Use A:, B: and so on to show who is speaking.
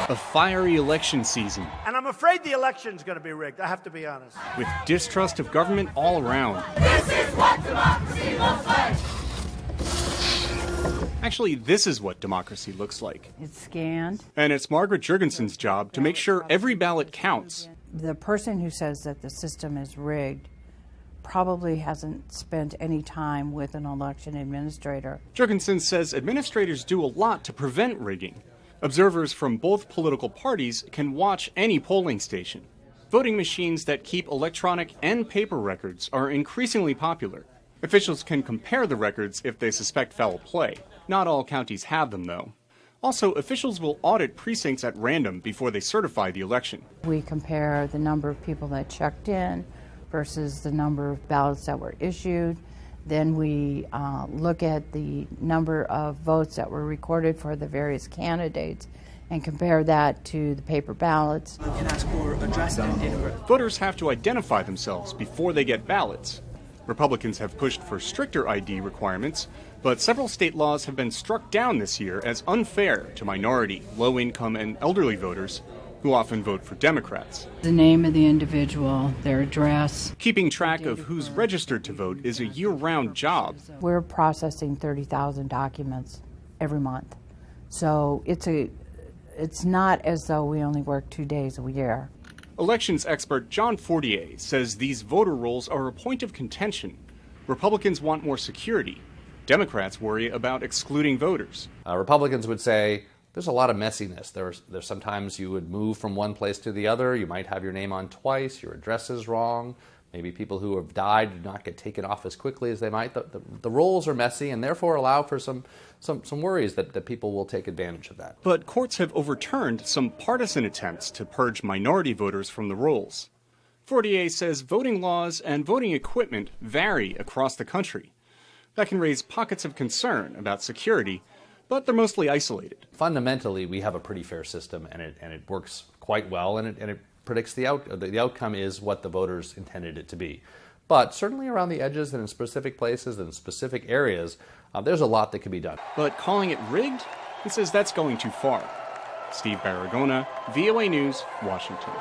A: A fiery election season.
B: And I'm afraid the election's going to be rigged, I have to be honest.
A: With distrust of government all around.
C: This is what democracy looks like.
A: Actually, this is what democracy looks like.
D: It's scanned.
A: And it's Margaret Jurgensen's job to make sure every ballot counts.
D: The person who says that the system is rigged probably hasn't spent any time with an election administrator.
A: Jurgensen says administrators do a lot to prevent rigging. Observers from both political parties can watch any polling station. Voting machines that keep electronic and paper records are increasingly popular. Officials can compare the records if they suspect foul play. Not all counties have them, though. Also, officials will audit precincts at random before they certify the election.
D: We compare the number of people that checked in versus the number of ballots that were issued. Then we look at the number of votes that were recorded for the various candidates and compare that to the paper ballots.
E: You can ask for address and date of birth.
A: Voters have to identify themselves before they get ballots. Republicans have pushed for stricter ID requirements, but several state laws have been struck down this year as unfair to minority, low-income, and elderly voters who often vote for Democrats.
D: The name of the individual, their address.
A: Keeping track of who's registered to vote is a year-round job.
D: We're processing 30,000 documents every month. So it's not as though we only work 2 days a year.
A: Elections expert John Fortier says these voter rolls are a point of contention. Republicans want more security. Democrats worry about excluding voters.
F: Republicans would say, there's a lot of messiness. There's sometimes you would move from one place to the other. You might have your name on twice. Your address is wrong. Maybe people who have died do not get taken off as quickly as they might. The rolls are messy and therefore allow for some worries that people will take advantage of that.
A: But courts have overturned some partisan attempts to purge minority voters from the rolls. Fortier says voting laws and voting equipment vary across the country. That can raise pockets of concern about security, but they're mostly isolated.
F: Fundamentally, we have a pretty fair system, and it works quite well, and it predicts the outcome is what the voters intended it to be. But certainly around the edges and in specific places and specific areas, there's a lot that can be done.
A: But calling it rigged? He says that's going too far. Steve Barragona, VOA News, Washington.